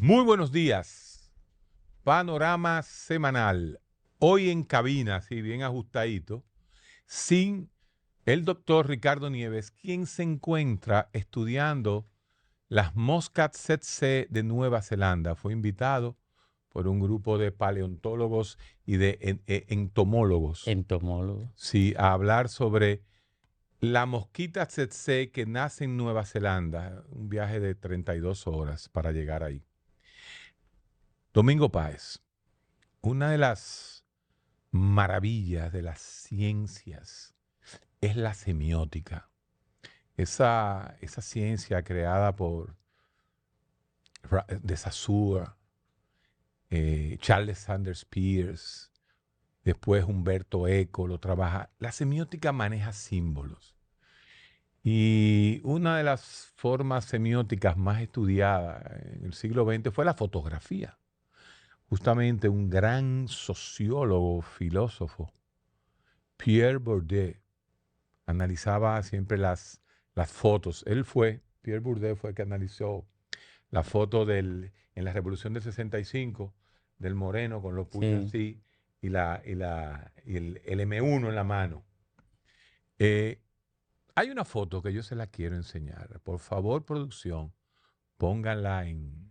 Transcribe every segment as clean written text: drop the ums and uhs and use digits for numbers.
Muy buenos días. Panorama semanal. Hoy en cabina, así bien ajustadito, sin el doctor Ricardo Nieves, quien se encuentra estudiando las moscas tsetse de Nueva Zelanda. Fue invitado por un grupo de paleontólogos y de entomólogos, Entomólogo. sí, a hablar sobre la mosquita tsetse que nace en Nueva Zelanda. Un viaje de 32 horas para llegar ahí. Domingo Páez. Una de las maravillas de las ciencias es la semiótica. Esa ciencia creada por de Saussure, Charles Sanders Peirce, después Humberto Eco lo trabaja. La semiótica maneja símbolos. Y una de las formas semióticas más estudiadas en el siglo XX fue la fotografía. Justamente un gran sociólogo, filósofo, Pierre Bourdieu, analizaba siempre las fotos. Pierre Bourdieu fue el que analizó la foto en la Revolución del 65, del moreno con los puños Sí. así y el M1 en la mano. Eh, Hay una foto que yo se la quiero enseñar. Por favor, producción, pónganla en...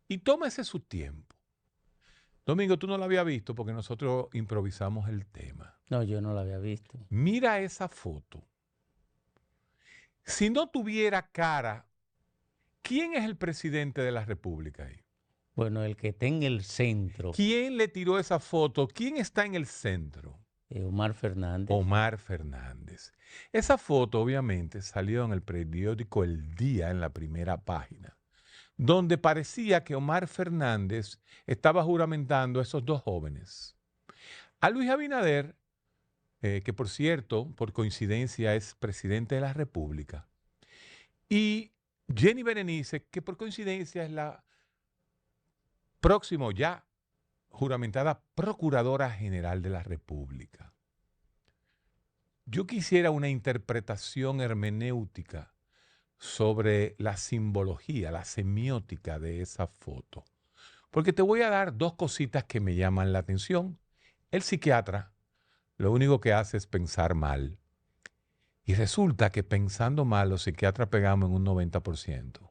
Y tómese su tiempo. Domingo, tú no la habías visto porque nosotros improvisamos el tema. No, yo no la había visto. Mira esa foto. Si no tuviera cara, ¿quién es el presidente de la República ahí? Bueno, el que está en el centro, ¿Quién le tiró esa foto? ¿Quién está en el centro? Omar Fernández. Omar Fernández. Esa foto obviamente salió en el periódico El Día en la primera página, donde parecía que Omar Fernández estaba juramentando a esos dos jóvenes. A Luis Abinader, que por cierto, por coincidencia es presidente de la República, y Jenny Berenice, que por coincidencia es la próximo ya juramentada Procuradora General de la República. Yo quisiera una interpretación hermenéutica sobre la simbología, la semiótica de esa foto. Porque te voy a dar dos cositas que me llaman la atención. El psiquiatra lo único que hace es pensar mal. Y resulta que pensando mal los psiquiatras pegamos en un 90%.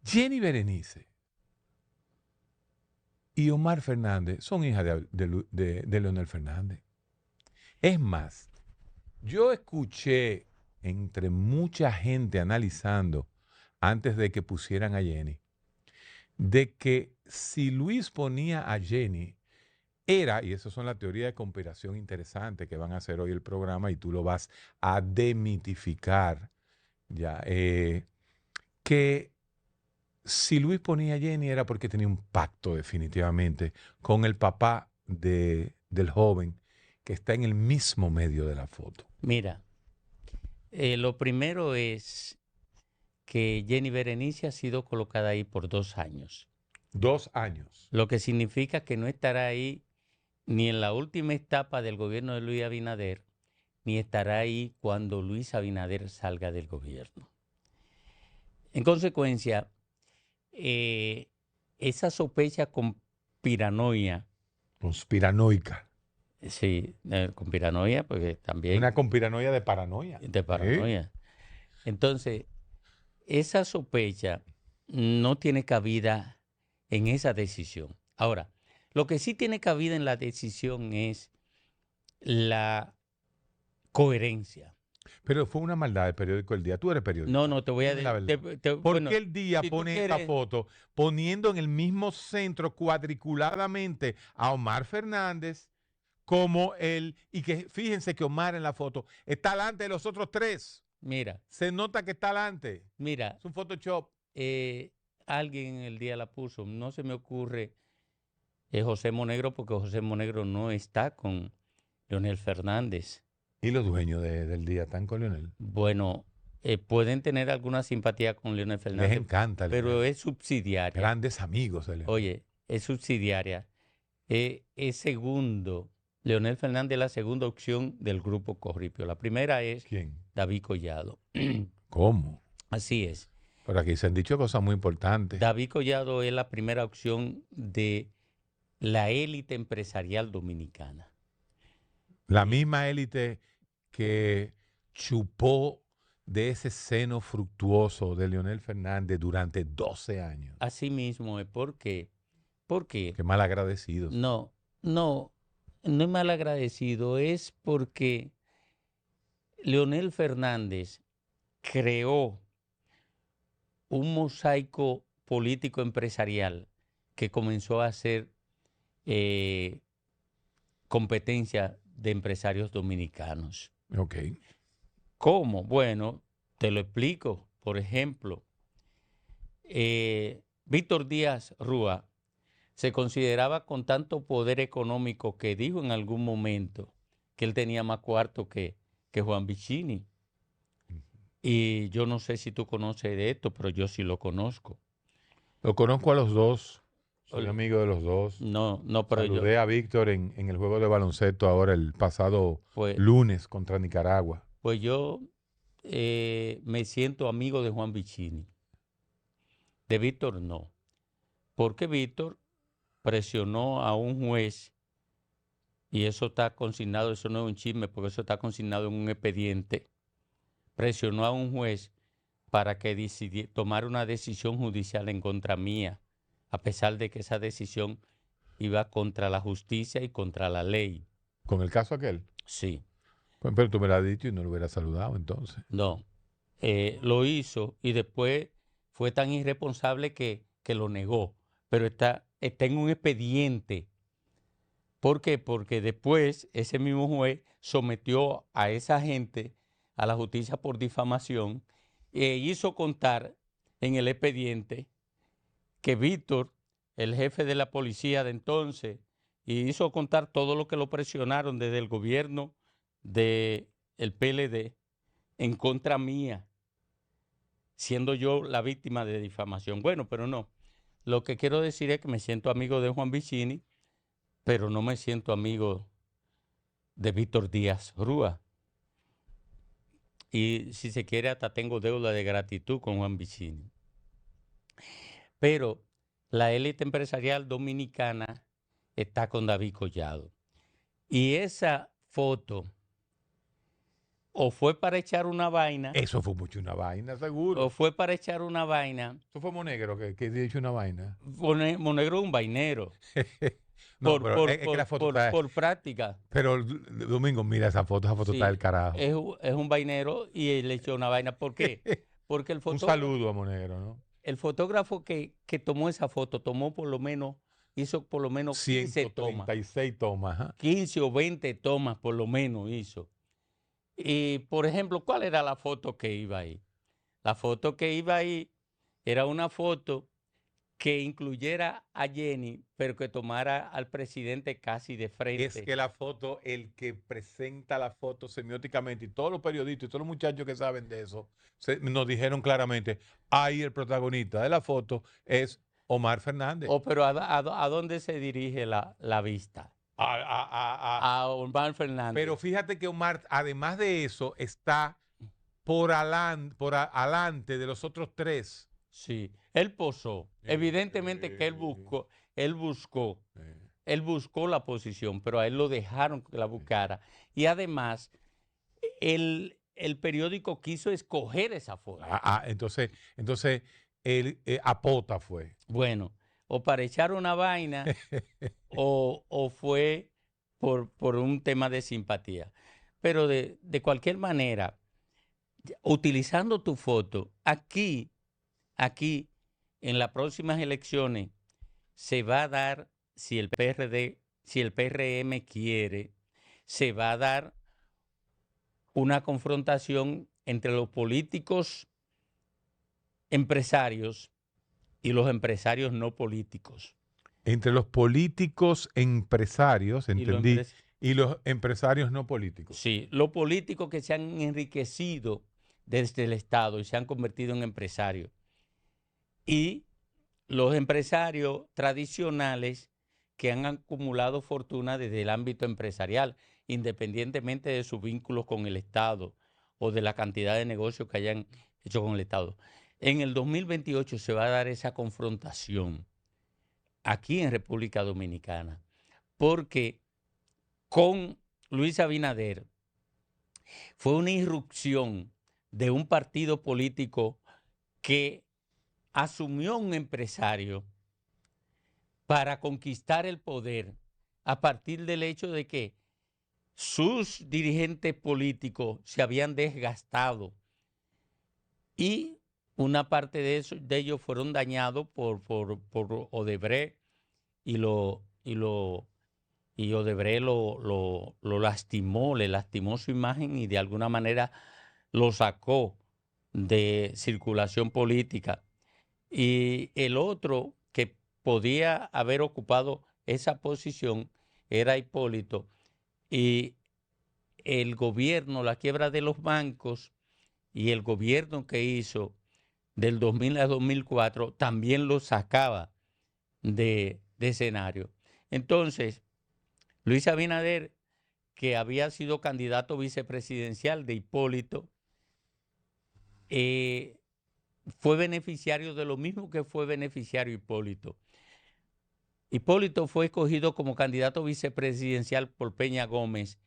Jenny Berenice y Omar Fernández son hijas de Leonel Fernández. Es más, yo escuché entre mucha gente analizando antes de que pusieran a Jenny, de que si Luis ponía a Jenny, era, y eso son las teorías de conspiración interesantes que van a hacer hoy el programa y tú lo vas a demitificar, ya, que si Luis ponía a Jenny era porque tenía un pacto definitivamente con el papá del joven que está en el mismo medio de la foto. Mira, lo primero es que Jenny Berenice ha sido colocada ahí por 2 años. 2 años. Lo que significa que no estará ahí ni en la última etapa del gobierno de Luis Abinader, ni estará ahí cuando Luis Abinader salga del gobierno. En consecuencia, esa sospecha conspiranoia, Conspiranoica. sí, conspiranoia, porque también Una conspiranoia de paranoia. de paranoia. Entonces, esa sospecha no tiene cabida en esa decisión. Ahora, lo que sí tiene cabida en la decisión es la coherencia. Pero fue una maldad del periódico El Día. Tú eres periodista. No, te voy a Dime la decir. verdad. ¿Por Bueno, qué El Día si tú pone esta quieres, foto poniendo en el mismo centro cuadriculadamente a Omar Fernández como él? Y que fíjense que Omar en la foto está delante de los otros tres. mira, Se nota que está delante. mira, Es un Photoshop. alguien en el día la puso. No se me ocurre José Monegro, porque José Monegro no está con Leonel Fernández. Y los dueños del Día están con Leonel. Bueno, pueden tener alguna simpatía con Leonel Les Fernández, encanta pero Leonel. es subsidiaria. Grandes amigos de Leonel. Oye, es subsidiaria. Es segundo. Leonel Fernández es la segunda opción del grupo Corripio. La primera es ¿Quién? David Collado. ¿Cómo? Así es. Por aquí se han dicho cosas muy importantes. David Collado es la primera opción de la élite empresarial dominicana. La misma élite que chupó de ese seno fructuoso de Leonel Fernández durante 12 años. Así mismo es. ¿Por qué? Porque Qué mal agradecidos. no, no, no es mal agradecido, es porque Leonel Fernández creó un mosaico político empresarial que comenzó a hacer competencia de empresarios dominicanos. Ok. ¿Cómo? Bueno, te lo explico. Por ejemplo, Víctor Díaz Rúa se consideraba con tanto poder económico que dijo en algún momento que él tenía más cuarto que Juan Vicini. Y yo no sé si tú conoces de esto, pero yo sí lo conozco. Lo conozco a los dos. Soy Ol- amigo de los dos. No, pero yo, Saludé a Víctor en el juego de baloncesto ahora el pasado pues, lunes contra Nicaragua. pues yo me siento amigo de Juan Vicini. De Víctor no. Porque Víctor presionó a un juez, y eso está consignado, eso no es un chisme, porque eso está consignado en un expediente. Presionó a un juez para que tomara una decisión judicial en contra mía, a pesar de que esa decisión iba contra la justicia y contra la ley. Con el caso aquel. Sí, Pues, pero tú me lo has dicho y no lo hubiera saludado entonces. no. Lo hizo y después fue tan irresponsable que lo negó, pero está en un expediente. ¿Por qué? Porque después ese mismo juez sometió a esa gente a la justicia por difamación e hizo contar en el expediente que Víctor, el jefe de la policía de entonces, y hizo contar todo lo que lo presionaron desde el gobierno del PLD en contra mía, siendo yo la víctima de difamación. Bueno, pero no. Lo que quiero decir es que me siento amigo de Juan Vicini, pero no me siento amigo de Víctor Díaz Rúa. Y si se quiere, hasta tengo deuda de gratitud con Juan Vicini. Pero la élite empresarial dominicana está con David Collado. Y esa foto o fue para echar una vaina, Eso fue mucho una vaina, o seguro. fue para echar una vaina. Eso fue Monegro que ha hecho una vaina. Monegro es un vainero, No, pero es que la foto está. por práctica. Pero Domingo, mira esa foto está del Sí, carajo. es un vainero y él le echó una vaina. ¿Por qué? Porque Un saludo a Monegro, ¿no? el fotógrafo que tomó esa foto hizo por lo menos 15 tomas. 136 tomas. Ajá. 15 o 20 tomas por lo menos hizo. Y, por ejemplo, ¿cuál era la foto que iba ahí? La foto que iba ahí era una foto que incluyera a Jenny, pero que tomara al presidente casi de frente. Es que la foto, el que presenta la foto semióticamente, y todos los periodistas y todos los muchachos que saben de eso, nos dijeron claramente, ahí el protagonista de la foto es Omar Fernández. Pero ¿a dónde se dirige la vista? A Omar Fernández. Pero fíjate que Omar, además de eso, está por adelante de los otros tres. Sí, él posó. Evidentemente que él buscó la posición, pero a él lo dejaron que la buscara. Y además, el periódico quiso escoger esa foto. Entonces él apota fue. Bueno, o para echar una vaina o fue por un tema de simpatía. Pero de cualquier manera, utilizando tu foto, aquí, en las próximas elecciones, se va a dar, si el PRM quiere, se va a dar una confrontación entre los políticos empresarios y los empresarios no políticos. Entre los políticos empresarios, entendí, y los empresarios no políticos. Sí, los políticos que se han enriquecido desde el Estado y se han convertido en empresarios. Y los empresarios tradicionales que han acumulado fortuna desde el ámbito empresarial, independientemente de sus vínculos con el Estado o de la cantidad de negocios que hayan hecho con el Estado. en el 2028 se va a dar esa confrontación aquí en República Dominicana, porque con Luis Abinader fue una irrupción de un partido político que asumió un empresario para conquistar el poder a partir del hecho de que sus dirigentes políticos se habían desgastado y una parte de ellos fueron dañados por Odebrecht y Odebrecht lo lastimó, le lastimó su imagen y de alguna manera lo sacó de circulación política. Y el otro que podía haber ocupado esa posición era Hipólito. Y el gobierno, la quiebra de los bancos y el gobierno que hizo del 2000 a 2004 también lo sacaba de escenario. Entonces, Luis Abinader, que había sido candidato vicepresidencial de Hipólito, fue beneficiario de lo mismo que fue beneficiario Hipólito. Hipólito fue escogido como candidato vicepresidencial por Peña Gómez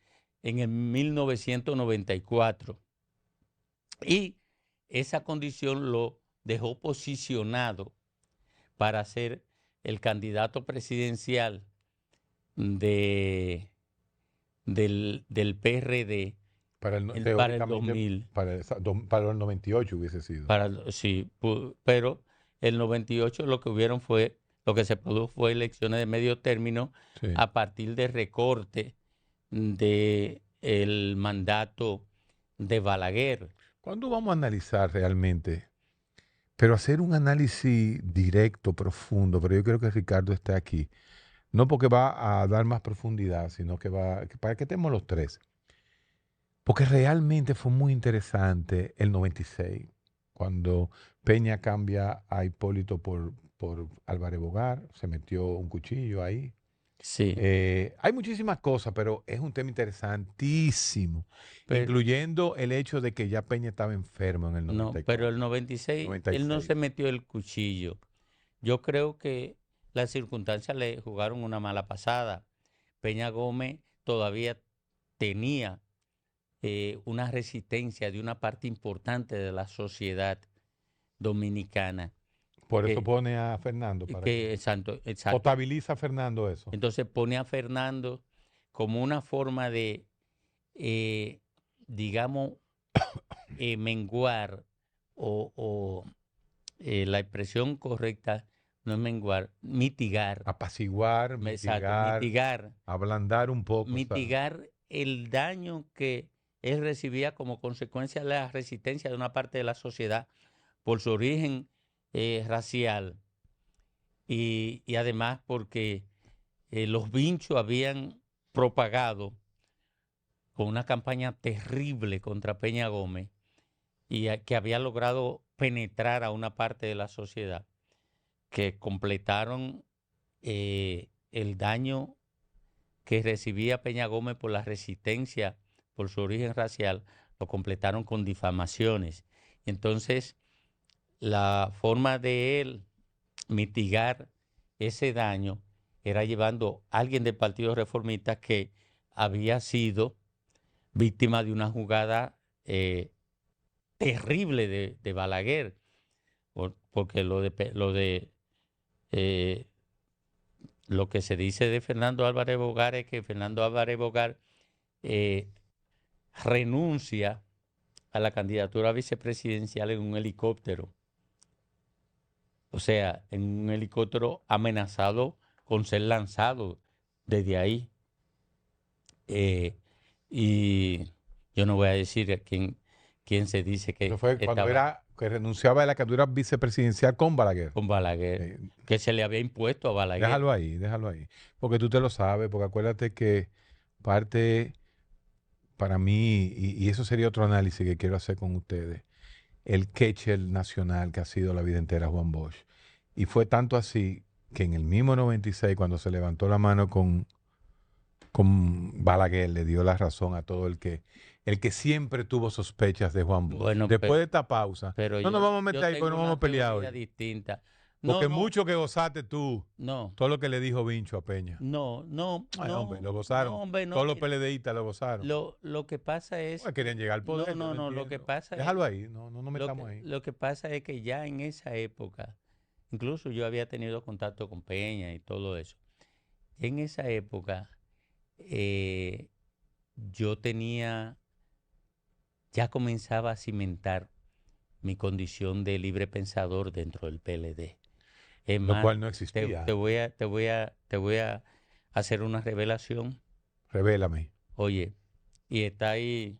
en el 1994 y esa condición lo dejó posicionado para ser el candidato presidencial del PRD Para el, para el teóricamente, 2000. para el 98 hubiese sido. Sí, pero el 98 lo que se produjo fue elecciones de medio término Sí. a partir de recorte del mandato de Balaguer. ¿Cuándo vamos a analizar realmente? Pero hacer un análisis directo, profundo, pero yo creo que Ricardo esté aquí. No porque va a dar más profundidad, sino que para que estemos los tres. Porque realmente fue muy interesante el 96, cuando Peña cambia a Hipólito por Álvarez Bogar, se metió un cuchillo ahí. Sí, Hay muchísimas cosas, pero es un tema interesantísimo, pero, incluyendo el hecho de que ya Peña estaba enfermo en el no, pero 94, el 96 él no 96. se metió el cuchillo. Yo creo que las circunstancias le jugaron una mala pasada. Peña Gómez todavía tenía una resistencia de una parte importante de la sociedad dominicana. Por eso Que, pone a Fernando, para que exacto. potabiliza a Fernando eso. Entonces pone a Fernando como una forma de, digamos, menguar la expresión correcta no es menguar, mitigar. Apaciguar, Exacto, ablandar un poco. mitigar el daño que él recibía como consecuencia de la resistencia de una parte de la sociedad por su origen racial y además porque los vinchos habían propagado con una campaña terrible contra Peña Gómez y que había logrado penetrar a una parte de la sociedad que completaron el daño que recibía Peña Gómez por la resistencia, por su origen racial, lo completaron con difamaciones. Entonces, la forma de él mitigar ese daño era llevando a alguien del Partido Reformista que había sido víctima de una jugada terrible de Balaguer, porque eh, lo que se dice de Fernando Álvarez Bogar es que Fernando Álvarez Bogar renuncia a la candidatura vicepresidencial en un helicóptero. O sea, en un helicóptero amenazado con ser lanzado desde ahí. Y yo no voy a decir a quién se dice que Eso fue cuando que renunciaba a la candidatura vicepresidencial con Balaguer. con Balaguer, que se le había impuesto a Balaguer. Déjalo ahí. Porque tú te lo sabes, porque acuérdate que parte para mí, y eso sería otro análisis que quiero hacer con ustedes, el catcher nacional que ha sido la vida entera Juan Bosch. Y fue tanto así que en el mismo 96, cuando se levantó la mano con Balaguer, le dio la razón a todo el que el que siempre tuvo sospechas de Juan Bosch. Bueno, Después de esta pausa, pero no nos vamos a yo meter ahí porque tengo no vamos una a pelear teoría hoy. distinta. Porque No, mucho que gozaste tú, no, todo lo que le dijo Vincho a Peña. no, Ay, hombre, lo no, gozaron. hombre, no. Todos los Mira, PLDistas lo gozaron. lo que pasa es, Pues querían llegar al poder, yo no no, lo que entiendo. pasa es, Déjalo ahí, no nos metamos ahí. lo que pasa es que ya en esa época, incluso yo había tenido contacto con Peña y todo eso. En esa época, eh, yo ya comenzaba a cimentar mi condición de libre pensador dentro del PLD. Es Lo más, cual no existía. te voy a hacer una revelación. Revélame. Oye, y está ahí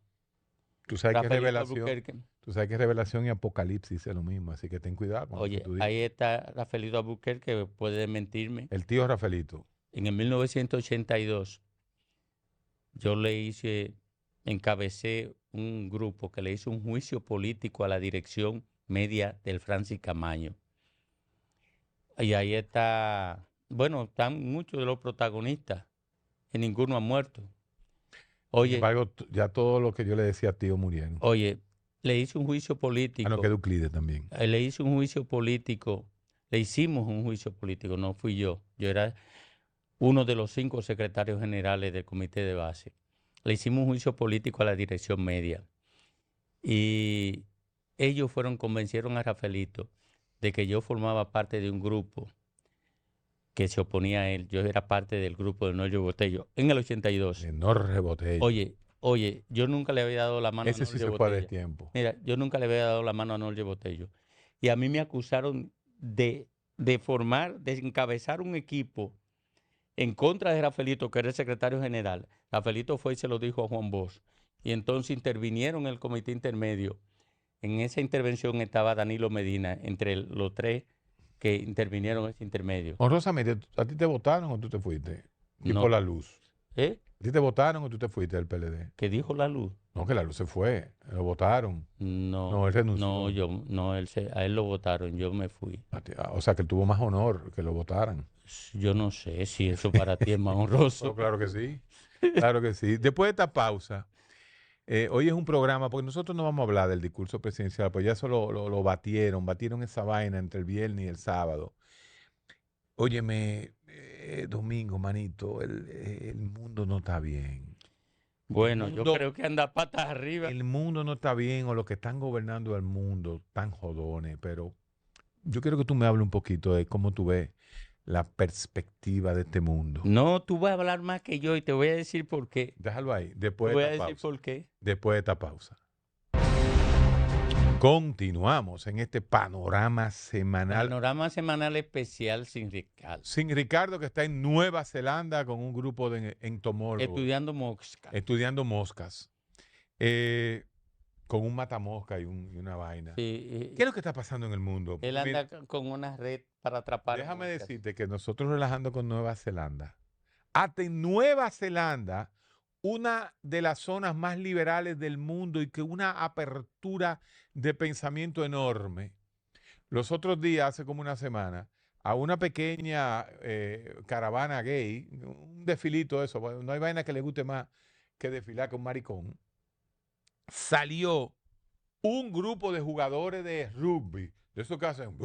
Tú sabes que Rafaelito revelación, Albuquerque. tú sabes que revelación y apocalipsis es lo mismo, así que ten cuidado con lo que Oye, tú digas. ahí está Rafaelito Albuquerque, que puede mentirme. El tío Rafaelito. En el 1982, yo encabecé un grupo que le hizo un juicio político a la dirección media del Francis Camaño. Y ahí están muchos de los protagonistas, y ninguno ha muerto. Sin Oye, embargo, ya todo lo que yo le decía a tío murieron. oye, le hice un juicio Ah, no, político, que Euclides también. le hice un juicio político, le hicimos un juicio político, no fui yo era uno de los 5 secretarios generales del comité de base. Le hicimos un juicio político a la dirección media y ellos convencieron a Rafaelito de que yo formaba parte de un grupo que se oponía a él. Yo era parte del grupo de Norge Botello en el 82. No reboté. Oye, yo nunca le había dado la mano Ese a sí Norge se fue de Botello. tiempo. Mira, yo nunca le había dado la mano a Norge Botello. Y a mí me acusaron de encabezar un equipo en contra de Rafaelito, que era el secretario general. Rafaelito fue y se lo dijo a Juan Bosch. Y entonces intervinieron en el comité intermedio. En esa intervención estaba Danilo Medina, entre los 3 que intervinieron en ese intermedio. Honrosamente, ¿a ti te votaron o tú te fuiste? Tipo No. la luz. ¿Eh? ¿A ti te votaron o tú te fuiste del PLD? ¿Qué dijo la luz? No, que la luz se fue. Lo votaron. No, No, él renunció. a él lo votaron, yo me fui. O sea, que tuvo más honor que lo votaran. Yo no sé si eso para ti es más honroso. Oh, claro que sí. Claro que sí. Después de esta pausa, hoy es un programa, porque nosotros no vamos a hablar del discurso presidencial, pues ya eso lo batieron esa vaina entre el viernes y el sábado. Óyeme, Domingo, manito, el mundo no está bien. Bueno, yo creo que anda patas arriba. El mundo no está bien, o los que están gobernando el mundo están jodones, pero yo quiero que tú me hables un poquito de cómo tú ves la perspectiva de este mundo. No, tú vas a hablar más que yo y te voy a decir por qué. Déjalo ahí, Te después voy de a esta decir pausa. por qué. Después de esta pausa. Continuamos en este panorama semanal. Panorama semanal especial sin Ricardo. Sin Ricardo, que está en Nueva Zelanda con un grupo de entomólogos. Estudiando mosca. Estudiando moscas. Con un matamosca y una vaina. Sí, ¿Qué es lo que está pasando en el mundo? él anda con una red para atrapar Déjame moscas. decirte que nosotros relajando con Nueva Zelanda. Hasta en Nueva Zelanda, una de las zonas más liberales del mundo y que una apertura de pensamiento enorme. Los otros días, hace como una semana, a una pequeña caravana gay, un desfilito eso, no hay vaina que le guste más que desfilar con un maricón, salió un grupo de jugadores de rugby, de esos que hacen,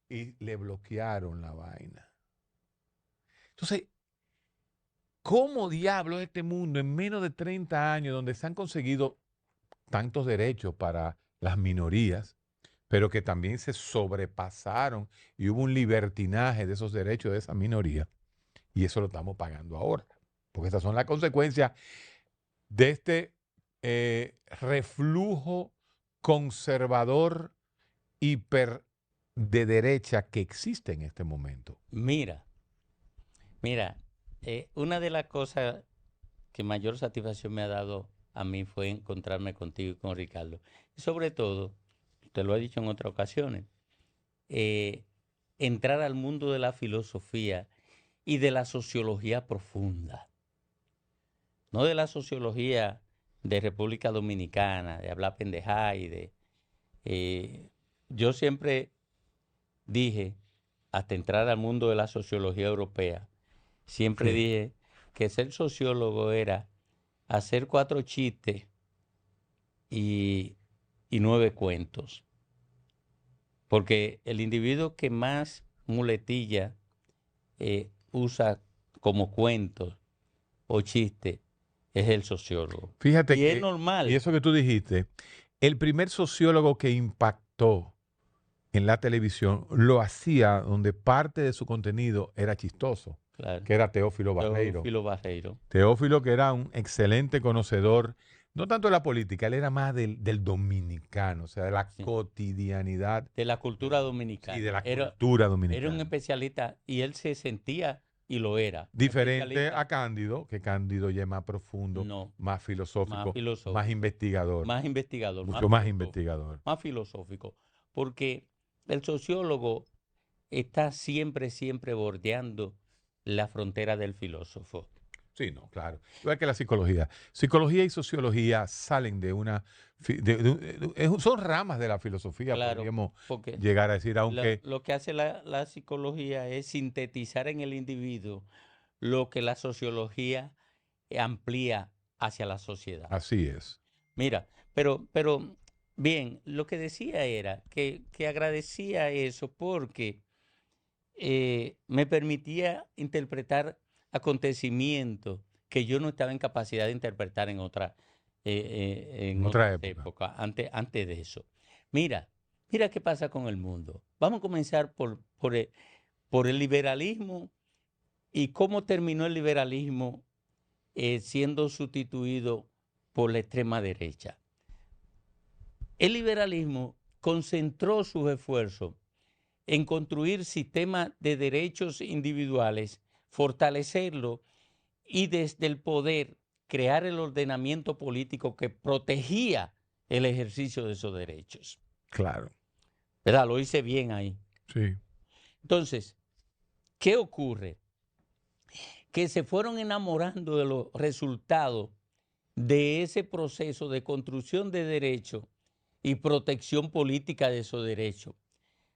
y le bloquearon la vaina. Entonces, ¿cómo diablos este mundo en menos de 30 años, donde se han conseguido tantos derechos para las minorías, pero que también se sobrepasaron y hubo un libertinaje de esos derechos de esa minoría, y eso lo estamos pagando ahora? Porque estas son las consecuencias de este reflujo conservador hiper de derecha que existe en este momento. Mira, una de las cosas que mayor satisfacción me ha dado a mí fue encontrarme contigo y con Ricardo. Y sobre todo, te lo he dicho en otras ocasiones, entrar al mundo de la filosofía y de la sociología profunda. No de la sociología de República Dominicana, de hablar pendejada y de... yo siempre dije, hasta entrar al mundo de la sociología europea, siempre dije que ser sociólogo era hacer 4 chistes y 9 cuentos. Porque el individuo que más muletilla usa como cuentos o chiste es el sociólogo. Fíjate Y es que, y normal, eso que tú dijiste, el primer sociólogo que impactó en la televisión lo hacía donde parte de su contenido era chistoso, claro, que era Teófilo Barreiro. Teófilo Barreiro. Teófilo, que era un excelente conocedor, no tanto de la política, él era más del dominicano, o sea, de la Sí, cotidianidad de la cultura y de dominicana. la cultura Era un dominicana. especialista y él se sentía y lo era. Un Diferente especialista, a Cándido, que Cándido ya es más profundo, no, más más filosófico, más filosófico, investigador, más investigador, más mucho más filosófico, investigador. más filosófico. Porque el sociólogo está siempre, siempre bordeando la frontera del filósofo. Sí, no, claro. Igual que la psicología. Psicología y sociología salen de una... son ramas de la filosofía, Claro, podríamos porque llegar a decir, aunque... lo que hace la psicología es sintetizar en el individuo lo que la sociología amplía hacia la sociedad. Así es. Mira, pero bien, lo que decía era que agradecía eso porque me permitía interpretar acontecimientos que yo no estaba en capacidad de interpretar En en otra otras época. épocas, antes de eso. Mira, mira qué pasa con el mundo. Vamos a comenzar por el liberalismo y cómo terminó el liberalismo siendo sustituido por la extrema derecha. El liberalismo concentró sus esfuerzos en construir sistemas de derechos individuales, fortalecerlo y desde el poder crear el ordenamiento político que protegía el ejercicio de esos derechos. Claro. ¿Verdad? Lo hice bien ahí. Sí. Entonces, ¿qué ocurre? Que se fueron enamorando de los resultados de ese proceso de construcción de derechos y protección política de esos derechos,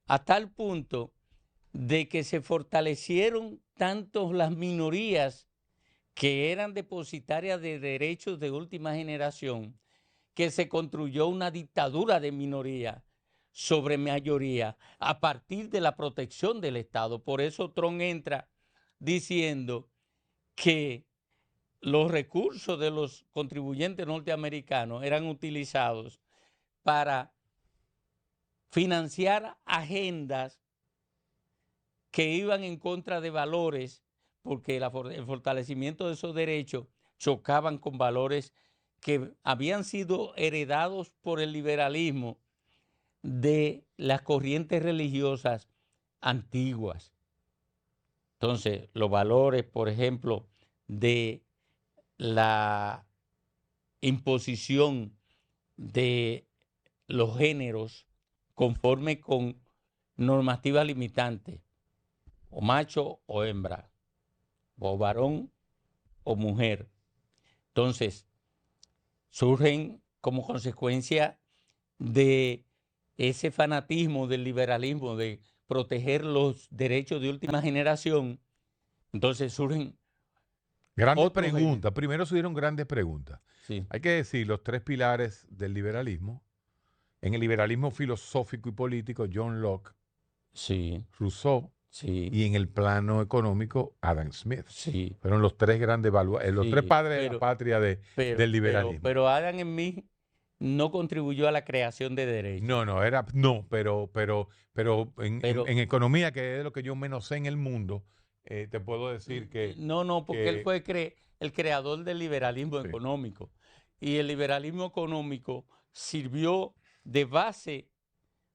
a tal punto de que se fortalecieron tanto las minorías que eran depositarias de derechos de última generación, que se construyó una dictadura de minoría sobre mayoría a partir de la protección del Estado. Por eso Trump entra diciendo que los recursos de los contribuyentes norteamericanos eran utilizados para financiar agendas que iban en contra de valores, porque el fortalecimiento de esos derechos chocaban con valores que habían sido heredados por el liberalismo de las corrientes religiosas antiguas. Entonces, los valores, por ejemplo, de la imposición de los géneros conforme con normativas limitantes, o macho o hembra, o varón o mujer. Entonces, surgen como consecuencia de ese fanatismo del liberalismo de proteger los derechos de última generación. Entonces surgen grandes otros preguntas. Primero surgieron grandes preguntas. Sí, Hay que decir los tres pilares del liberalismo. En el liberalismo filosófico y político, John Locke, sí, Rousseau, sí, y en el plano económico, Adam Smith. sí, Fueron los tres grandes los tres sí, padres de la patria del liberalismo. pero Adam Smith no contribuyó a la creación de derechos. Pero Pero en economía, que es lo que yo menos sé en el mundo, te puedo decir no, porque él que fue el creador del liberalismo sí, económico. Y el liberalismo económico sirvió de base,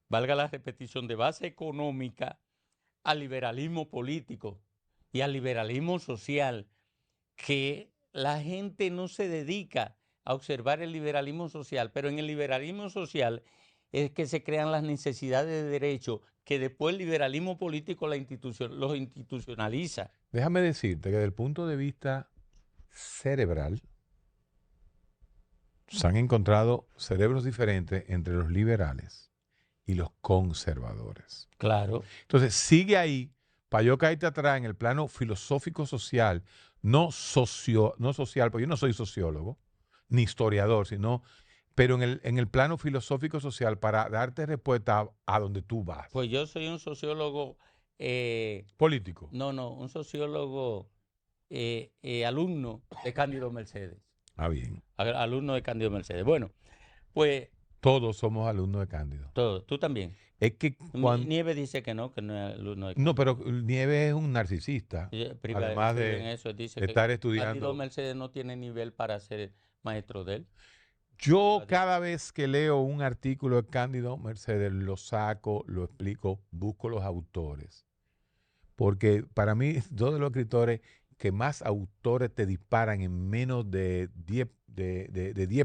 valga la repetición, de base económica al liberalismo político y al liberalismo social, que la gente no se dedica a observar el liberalismo social, pero en el liberalismo social es que se crean las necesidades de derecho que después el liberalismo político los institucionaliza. déjame decirte que desde el punto de vista cerebral, se han encontrado cerebros diferentes entre los liberales y los conservadores. Claro. Entonces, sigue ahí, para yo caerte atrás en el plano filosófico-social, no social, porque yo no soy sociólogo, ni historiador, sino, pero en el plano filosófico social para darte respuesta a donde tú vas. Pues yo soy un sociólogo, Político. no, un sociólogo alumno de Cándido Mercedes. Ah, bien. Alumno de Cándido Mercedes. Bueno, pues Todos somos alumnos de Cándido. todo, tú también. Es que cuando... Nieves dice que no es alumno de No, Cándido. pero Nieves es un narcisista, además En de eso dice que estar Cándido estudiando. Mercedes no tiene nivel para ser maestro de él. Yo cada vez que leo un artículo de Cándido Mercedes lo saco, lo explico, busco los autores. Porque para mí, todos los escritores que más autores te disparan en menos de 10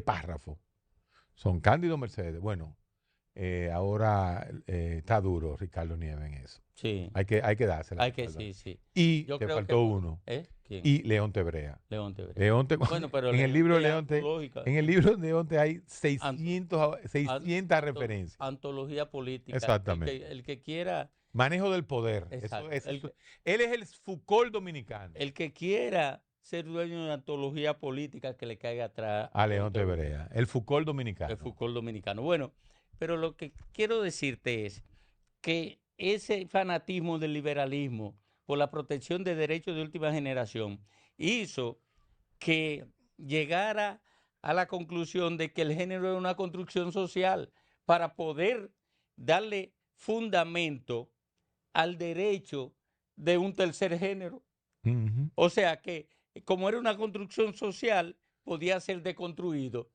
párrafos son Cándido Mercedes. Bueno, ahora está duro Ricardo Nieves en eso. Sí. Hay que dársela. Hay que, sí, sí. Y Yo te creo faltó que uno. ¿Quién? Y Leonte Brea. Leonte Brea. Leonte, Bueno, pero en el libro de Leonte Leonte, en el libro de Leonte hay 600 referencias. Antología política. Exactamente. El que quiera, Manejo del poder. exacto, Él es el Foucault dominicano. el que quiera ser dueño de antología política que le caiga atrás A Leonte Brea. El Foucault dominicano. el Foucault dominicano. Bueno, pero lo que quiero decirte es que ese fanatismo del liberalismo por la protección de derechos de última generación hizo que llegara a la conclusión de que el género es una construcción social para poder darle fundamento al derecho de un tercer género. Ujú. O sea que, como era una construcción social, podía ser deconstruido.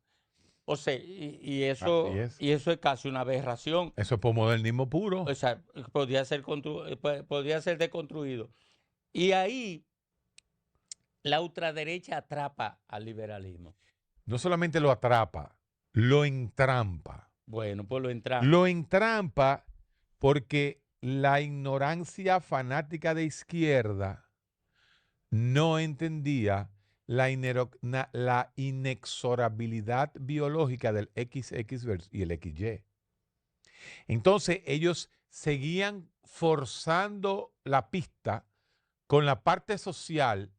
O sea, y eso, Así es. y eso es casi una aberración. Eso es posmodernismo puro. O sea, podría ser deconstruido. Y ahí la ultraderecha atrapa al liberalismo. No solamente lo atrapa, lo entrampa. Bueno, pues lo entra. Lo entrampa porque la ignorancia fanática de izquierda no entendía la inexorabilidad biológica del XX y el XY. Entonces ellos seguían forzando la pista con la parte social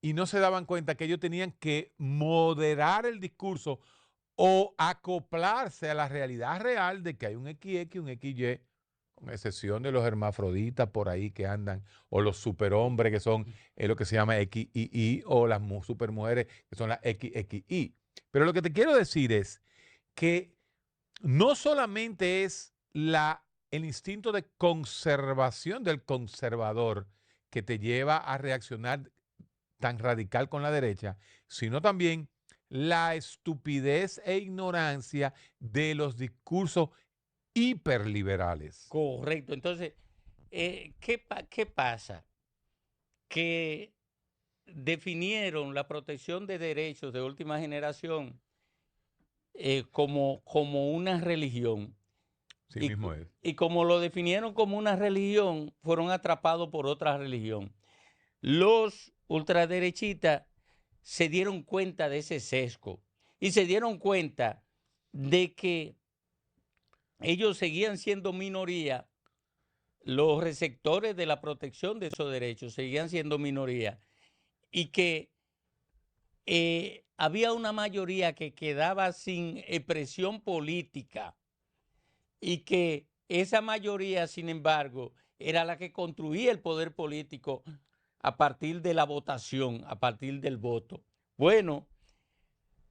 y no se daban cuenta que ellos tenían que moderar el discurso o acoplarse a la realidad real de que hay un XX, un XY, con excepción de los hermafroditas por ahí que andan, o los superhombres que son lo que se llama XII, o las supermujeres que son las XXI. Pero lo que te quiero decir es que no solamente es el instinto de conservación del conservador que te lleva a reaccionar tan radical con la derecha, sino también la estupidez e ignorancia de los discursos hiperliberales. Correcto. Entonces, ¿qué pasa? Que definieron la protección de derechos de última generación como una religión. Sí mismo es. Y como lo definieron como una religión, fueron atrapados por otra religión. Los ultraderechistas se dieron cuenta de ese sesgo y se dieron cuenta de que ellos seguían siendo minoría, los receptores de la protección de esos derechos seguían siendo minoría y que había una mayoría que quedaba sin expresión política y que esa mayoría, sin embargo, era la que construía el poder político a partir de la votación, a partir del voto. Bueno,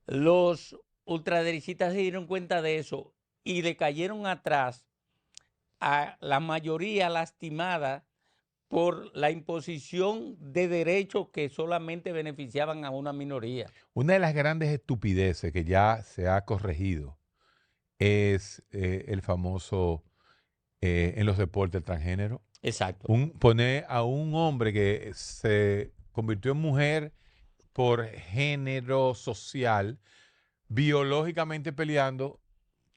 los ultraderechistas se dieron cuenta de eso y le cayeron atrás a la mayoría lastimada por la imposición de derechos que solamente beneficiaban a una minoría. Una de las grandes estupideces que ya se ha corregido es el famoso en los deportes transgénero. Exacto. Poner a un hombre que se convirtió en mujer por género social, biológicamente peleando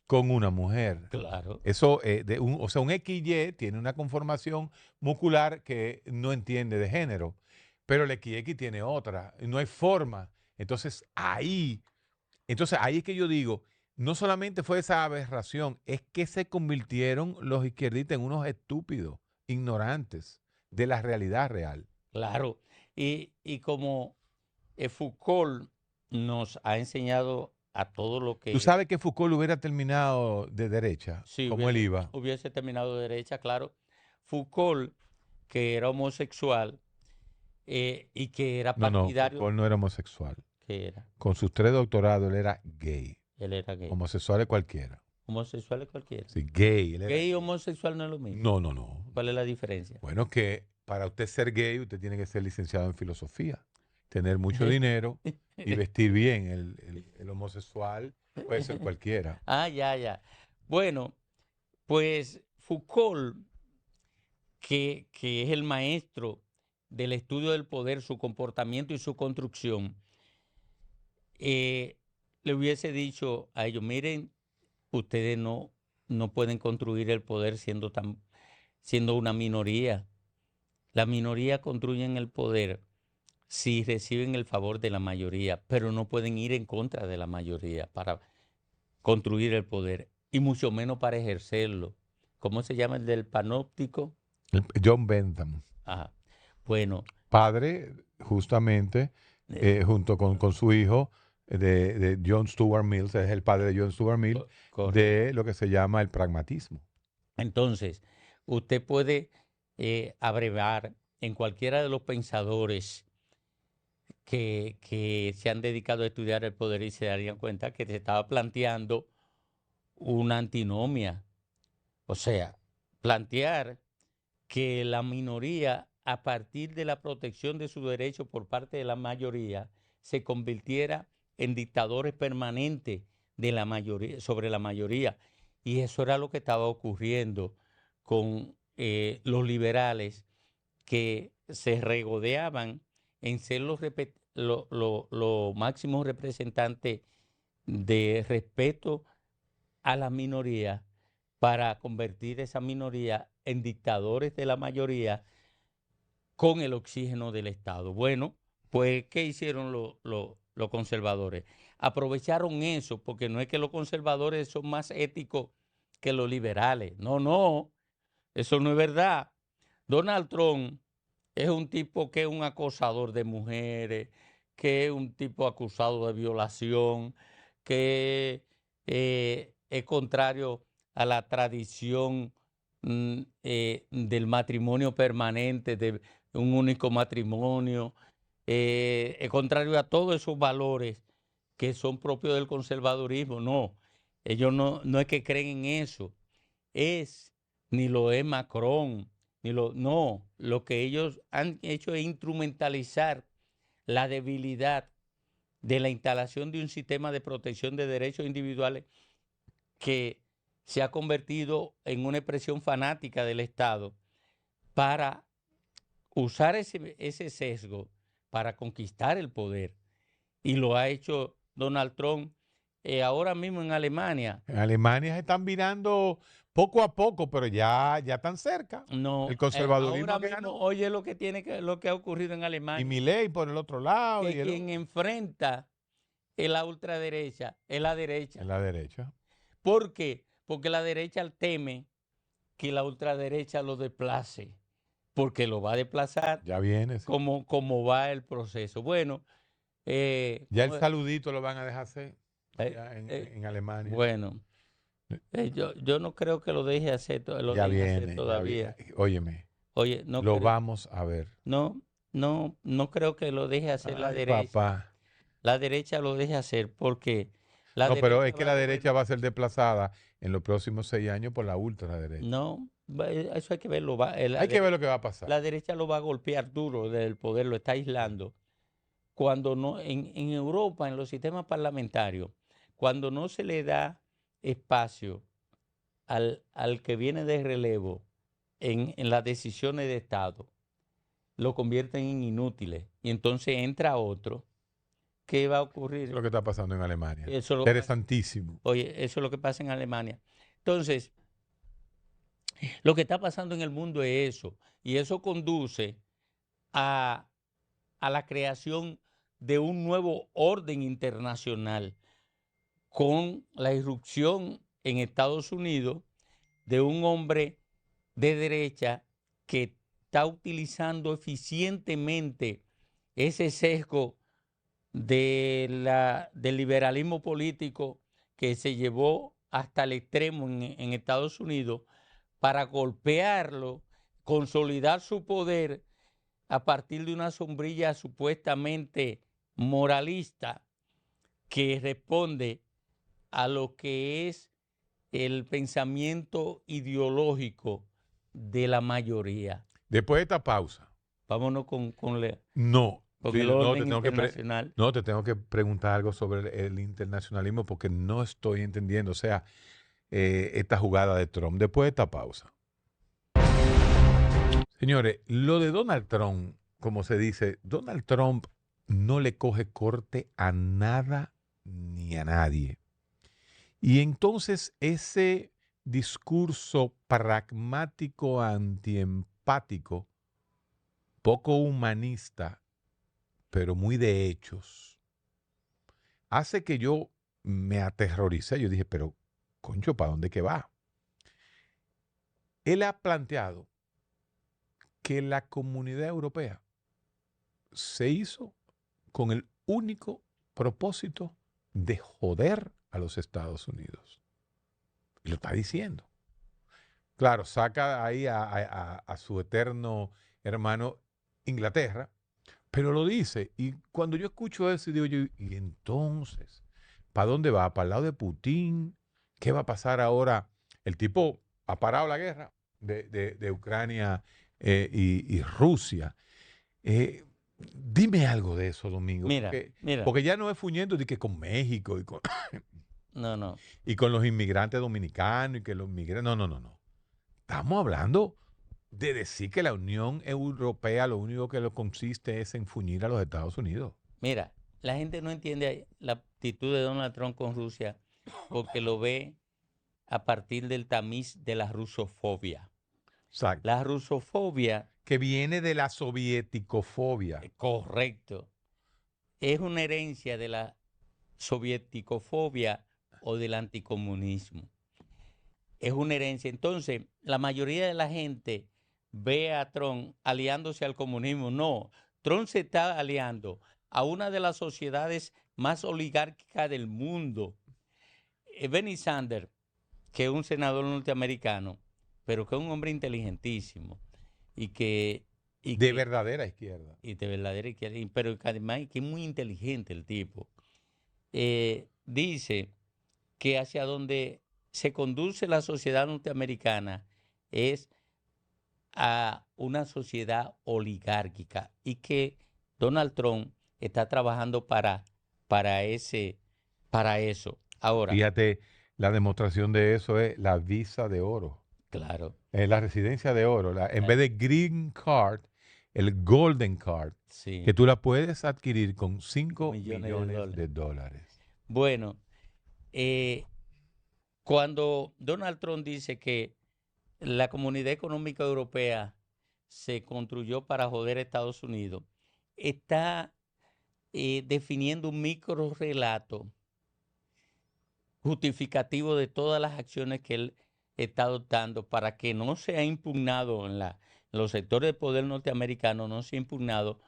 con una mujer. Claro. Eso, o sea, un XY tiene una conformación muscular que no entiende de género, pero el XX tiene otra, no hay forma. Entonces ahí es que yo digo, no solamente fue esa aberración, es que se convirtieron los izquierdistas en unos estúpidos, ignorantes de la realidad real. Claro. Y como Foucault nos ha enseñado a todo lo Tú que sabes que Foucault hubiera terminado de derecha, sí como él iba. hubiese terminado de derecha, claro. Foucault, que era homosexual y que era No, partidario, Foucault no era homosexual. que era, Con sus 3 doctorados él era gay. él era gay. Homosexual es cualquiera. Homosexual es cualquiera. Sí, gay, él era Gay y gay. homosexual no es lo mismo. No. ¿Cuál es la diferencia? Bueno, que para usted ser gay, usted tiene que ser licenciado en filosofía, tener mucho dinero y vestir bien. El homosexual puede ser cualquiera. Ah, ya. Bueno, pues Foucault, que es el maestro del estudio del poder, su comportamiento y su construcción, le hubiese dicho a ellos, miren, ustedes no pueden construir el poder siendo una minoría. La minoría construyen el poder si reciben el favor de la mayoría, pero no pueden ir en contra de la mayoría para construir el poder, y mucho menos para ejercerlo. ¿Cómo se llama el del panóptico? John Bentham, Ajá. Bueno, padre justamente, eh, junto con su hijo, de John Stuart Mill, es el padre de John Stuart Mill, correcto. de lo que se llama el pragmatismo. Entonces, usted puede abrevar en cualquiera de los pensadores que se han dedicado a estudiar el poder y se darían cuenta que se estaba planteando una antinomia. O sea, plantear que la minoría, a partir de la protección de sus derechos por parte de la mayoría, se convirtiera en dictadores permanentes de la mayoría, sobre la mayoría. Y eso era lo que estaba ocurriendo con los liberales, que se regodeaban en ser los máximos representantes de respeto a la minoría, para convertir esa minoría en dictadores de la mayoría con el oxígeno del Estado. Bueno, pues, ¿qué hicieron los conservadores? Aprovecharon eso, porque no es que los conservadores son más éticos que los liberales. No, eso no es verdad. Donald Trump es un tipo que es un acosador de mujeres, que es un tipo acusado de violación, que es contrario a la tradición del matrimonio permanente, de un único matrimonio, es contrario a todos esos valores que son propios del conservadurismo. No, ellos no es que creen en eso, es, ni lo es Macron, no, lo que ellos han hecho es instrumentalizar la debilidad de la instalación de un sistema de protección de derechos individuales que se ha convertido en una expresión fanática del Estado, para usar ese sesgo para conquistar el poder. Y lo ha hecho Donald Trump ahora mismo en Alemania. En Alemania se están virando poco a poco, pero ya están cerca. No, El conservadurismo ahora que mismo, ganó. oye lo que ha ocurrido en Y Alemania, Milei por el otro lado. que quien enfrenta la ultraderecha es la derecha. En la derecha. ¿Por qué? Porque la derecha teme que la ultraderecha lo desplace, porque lo va a desplazar Ya viene. Sí. como va el proceso. Bueno, Ya el saludito lo van a dejar hacer eh, allá eh, en Alemania. bueno, yo no creo que lo deje hacer, lo Ya dejen hacer viene, ya todavía. viene. Óyeme, Oye, lo vamos a ver. no creo que lo deje hacer la Ay, derecha. papá. La derecha lo deje hacer porque la No, pero derecha es que va a la derecha gobernar. va a ser desplazada en los próximos 6 años por la ultraderecha. No, eso hay que verlo. Hay que ver lo que va a pasar. La derecha lo va a golpear duro del poder, lo está aislando. Cuando no, en Europa, en los sistemas parlamentarios, cuando no se le da espacio al que viene de relevo en las decisiones de Estado, lo convierten en inútiles. Y entonces entra otro. ¿Qué va a Eso es ocurrir? lo que está pasando en Alemania. Eso lo pasa. Interesantísimo. Oye, eso es lo que pasa en Alemania. Entonces, lo que está pasando en el mundo es eso. Y eso conduce a, a la creación de un nuevo orden internacional, con la irrupción en Estados Unidos de un hombre de derecha que está utilizando eficientemente ese sesgo del liberalismo político que se llevó hasta el extremo en Estados Unidos para golpearlo, consolidar su poder a partir de una sombrilla supuestamente moralista que responde a lo que es el pensamiento ideológico de la mayoría. Después de esta pausa, Vámonos no, con el sí, orden internacional. no, te tengo que preguntar algo sobre el internacionalismo porque no estoy entendiendo, o sea, esta jugada de Trump. Después de esta pausa. Señores, lo de Donald Trump, como se dice, Donald Trump no le coge corte a nada ni a nadie. Y entonces ese discurso pragmático, antiempático, poco humanista, pero muy de hechos, hace que yo me aterrorice. Yo dije, pero, concho, ¿para dónde que va? Él ha planteado que la Comunidad Europea se hizo con el único propósito de joder a los Estados Unidos. Y lo está diciendo. Claro, saca ahí a su eterno hermano Inglaterra, pero lo dice. Y cuando yo escucho eso, digo yo, y entonces, ¿para dónde va? ¿Para el lado de Putin? ¿Qué va a pasar ahora? El tipo ha parado la guerra de Ucrania y Rusia. Dime algo de eso, Domingo, Mira, porque ya no es fuñendo de que con México no. y con los inmigrantes dominicanos y que los inmigrantes. No, no, no, no. Estamos hablando de decir que la Unión Europea lo único que lo consiste es en fuñir a los Estados Unidos. Mira, la gente no entiende la actitud de Donald Trump con Rusia porque lo ve a partir del tamiz de la rusofobia. Exacto. La rusofobia, Que viene de la sovieticofobia. correcto, es una herencia de la sovieticofobia o del anticomunismo. Es una herencia. Entonces, la mayoría de la gente ve a Trump aliándose al comunismo. No, Trump se está aliando a una de las sociedades más oligárquicas del mundo. Bernie Sanders, que es un senador norteamericano, pero que es un hombre inteligentísimo y que... De verdadera izquierda. Y de verdadera izquierda, pero que además que es muy inteligente el tipo. Dice que hacia donde se conduce la sociedad norteamericana es a una sociedad oligárquica y que Donald Trump está trabajando para eso. Ahora, Fíjate, la demostración de eso es la visa de oro. claro, La residencia de oro. En vez de green card, el golden card, que sí, tú la puedes adquirir con 5 millones de millones dólares. de dólares. Bueno, cuando Donald Trump dice que la Comunidad Económica Europea se construyó para joder a Estados Unidos, está definiendo un micro relato justificativo de todas las acciones que él está adoptando para que no sea impugnado en los sectores de poder norteamericano, no sea impugnado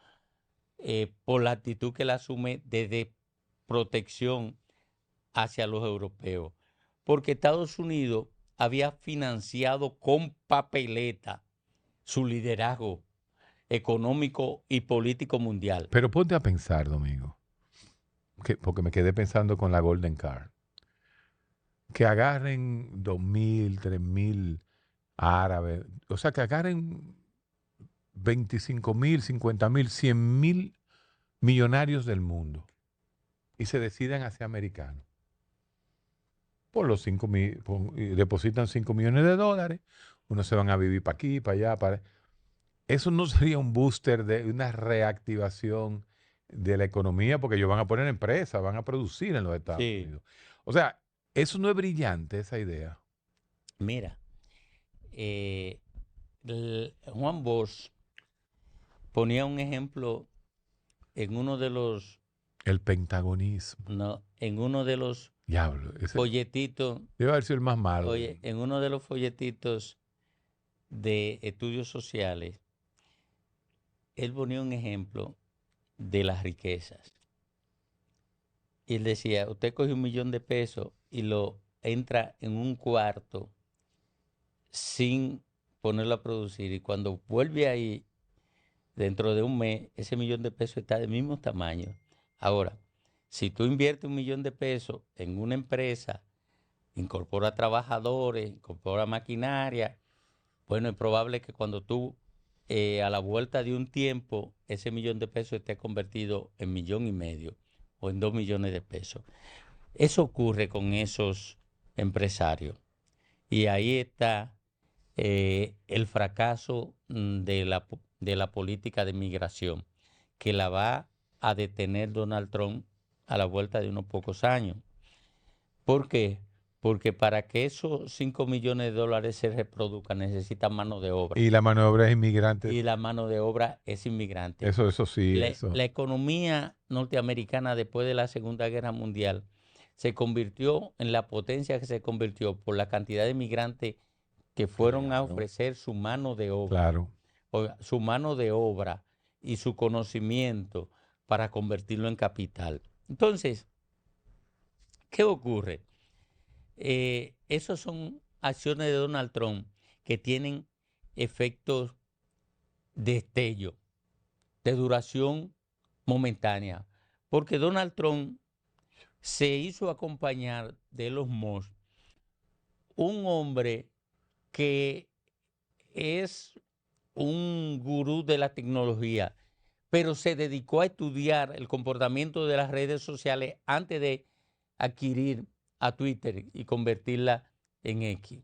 por la actitud que él asume de protección hacia los europeos. Porque Estados Unidos había financiado con papeleta su liderazgo económico y político mundial. Pero ponte a pensar, Domingo, porque me quedé pensando con la golden card. Que agarren 2.000, 3.000 árabes, o sea, que agarren 25.000, 50.000, 100.000 millonarios del mundo y se decidan hacia americanos. Por los 5.000, depositan 5 millones de dólares, unos se van a vivir para aquí, para allá, para... Eso no sería un booster de una reactivación de la economía porque ellos van a poner empresas, van a producir en los Estados Sí, Unidos. O sea, eso no es brillante, esa idea. mira, Juan Bosch ponía un ejemplo en uno de los, El pentagonismo. no, en uno de los Diablo, ese folletitos, debe haber sido el más malo. oye, en uno de los folletitos de estudios sociales, él ponía un ejemplo de las riquezas. Y él decía, usted coge 1 millón de pesos y lo entra en un cuarto sin ponerlo a producir. Y cuando vuelve ahí, dentro de un mes, ese 1 millón de pesos está del mismo tamaño. Ahora, si tú inviertes 1 millón de pesos en una empresa, incorpora trabajadores, incorpora maquinaria, bueno, es probable que cuando tú, a la vuelta de un tiempo, ese 1 millón de pesos esté convertido en 1,5 millones o en 2 millones de pesos. Eso ocurre con esos empresarios. Y ahí está el fracaso de la política de migración, que la va a detener Donald Trump a la vuelta de unos pocos años. ¿Por qué? Porque para que esos 5 millones de dólares se reproduzcan necesitan mano de obra. Y la mano de obra es inmigrante. Y la mano de obra es inmigrante. Eso sí, eso. La economía norteamericana después de la Segunda Guerra Mundial se convirtió en la potencia que se convirtió por la cantidad de inmigrantes que fueron a Claro, ofrecer su mano de obra, claro. su mano de obra y su conocimiento para convertirlo en capital. Entonces, ¿qué ocurre? Esas son acciones de Donald Trump que tienen efectos destello, de duración momentánea, porque Donald Trump se hizo acompañar de Elon Musk, un hombre que es un gurú de la tecnología, pero se dedicó a estudiar el comportamiento de las redes sociales antes de adquirir a Twitter y convertirla en X.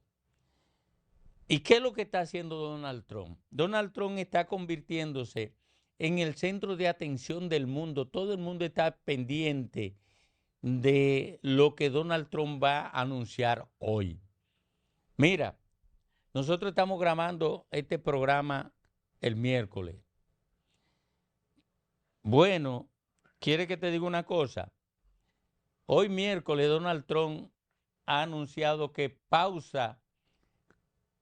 ¿Y qué es lo que está haciendo Donald Trump? Donald Trump está convirtiéndose en el centro de atención del mundo. Todo el mundo está pendiente de lo que Donald Trump va a anunciar hoy. Mira, nosotros estamos grabando este programa el miércoles. Bueno, ¿quiere que te diga una cosa? Hoy miércoles Donald Trump ha anunciado que pausa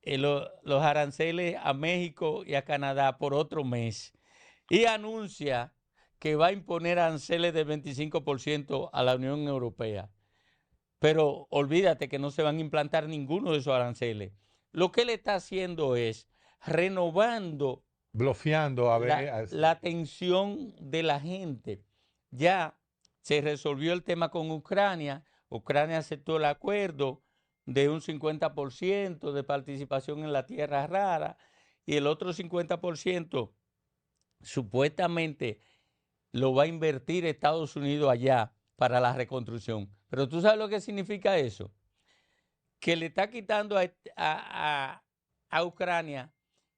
los aranceles a México y a Canadá por otro mes y anuncia que va a imponer aranceles del 25% a la Unión Europea. Pero olvídate que no se van a implantar ninguno de esos aranceles. Lo que él está haciendo es renovando Bloqueando, a ver. la atención de la gente. Ya se resolvió el tema con Ucrania. Ucrania aceptó el acuerdo de un 50% de participación en la tierra rara y el otro 50% supuestamente lo va a invertir Estados Unidos allá para la reconstrucción. Pero ¿tú sabes lo que significa eso? Que le está quitando a Ucrania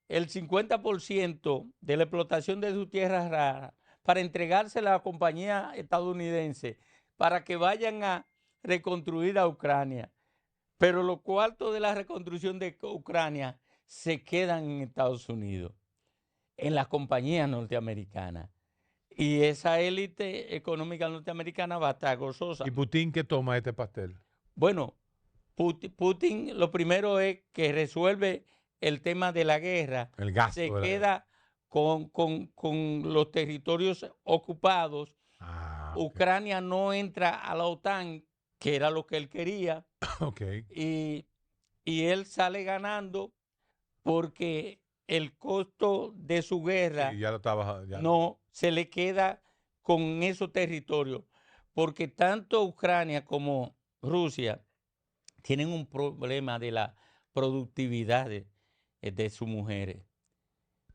el 50% de la explotación de sus tierras raras para entregársela a la compañía estadounidense para que vayan a reconstruir a Ucrania. Pero los cuartos de la reconstrucción de Ucrania se quedan en Estados Unidos, en las compañías norteamericanas. Y esa élite económica norteamericana va a estar gozosa. ¿Y Putin qué toma este pastel? Bueno, Putin lo primero es que resuelve el tema de la guerra. El gasto Se de la queda con los territorios ocupados. Ok. Ucrania no entra a la OTAN, que era lo que él quería. Ok. Y él sale ganando porque el costo de su guerra Sí, ya lo estaba. no se le queda con esos territorios, porque tanto Ucrania como Rusia tienen un problema de la productividad de sus mujeres.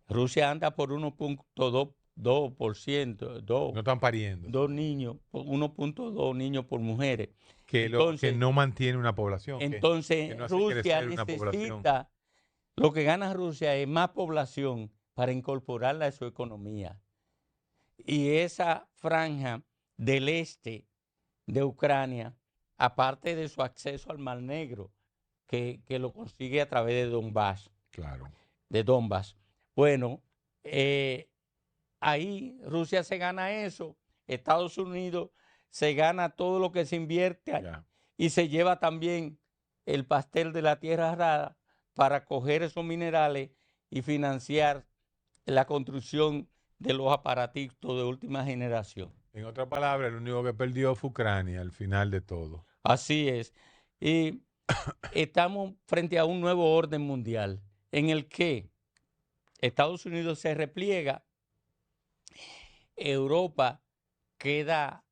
Rusia anda por 1,2%, No están pariendo. 1,2 niños por mujeres. Que Entonces, no mantiene una población. entonces que no hace Rusia crecer una población. necesita, lo que gana Rusia es más población para incorporarla a su economía. Y esa franja del este de Ucrania, aparte de su acceso al Mar Negro, que lo consigue a través de Donbass. Claro. De Donbass. Bueno, ahí Rusia se gana eso, Estados Unidos se gana todo lo que se invierte y se lleva también el pastel de la tierra rara para coger esos minerales y financiar la construcción de los aparatitos de última generación. En otras palabras, el único que perdió fue Ucrania al final de todo. Así es. Y estamos frente a un nuevo orden mundial en el que Estados Unidos se repliega, Europa queda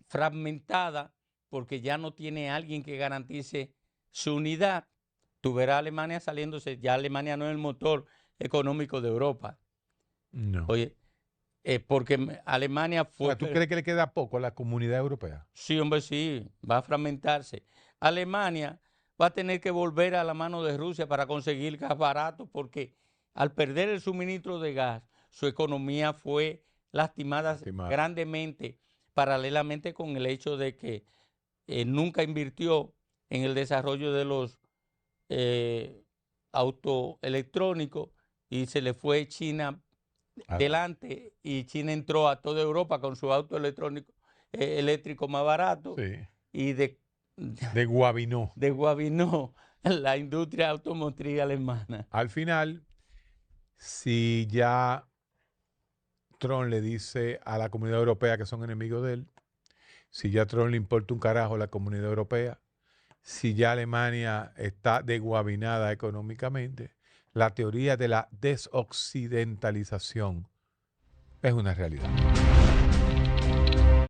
fragmentada porque ya no tiene alguien que garantice su unidad. Tú verás a Alemania saliéndose, ya Alemania no es el motor económico de Europa. No. Oye, porque Alemania O fue... sea, ¿tú crees que le queda poco a la comunidad europea? Sí, hombre, sí, va a fragmentarse. Alemania va a tener que volver a la mano de Rusia para conseguir gas barato porque al perder el suministro de gas, su economía fue lastimada Estimado. grandemente, paralelamente con el hecho de que nunca invirtió en el desarrollo de los autos electrónicos y se le fue China delante y China entró a toda Europa con su auto eléctrico más barato Sí. y Guabinó. desguabinó la industria automotriz alemana. Al final, si ya Trump le dice a la comunidad europea que son enemigos de él, si ya Trump le importa un carajo a la comunidad europea, si ya Alemania está desguabinada económicamente, la teoría de la desoccidentalización es una realidad.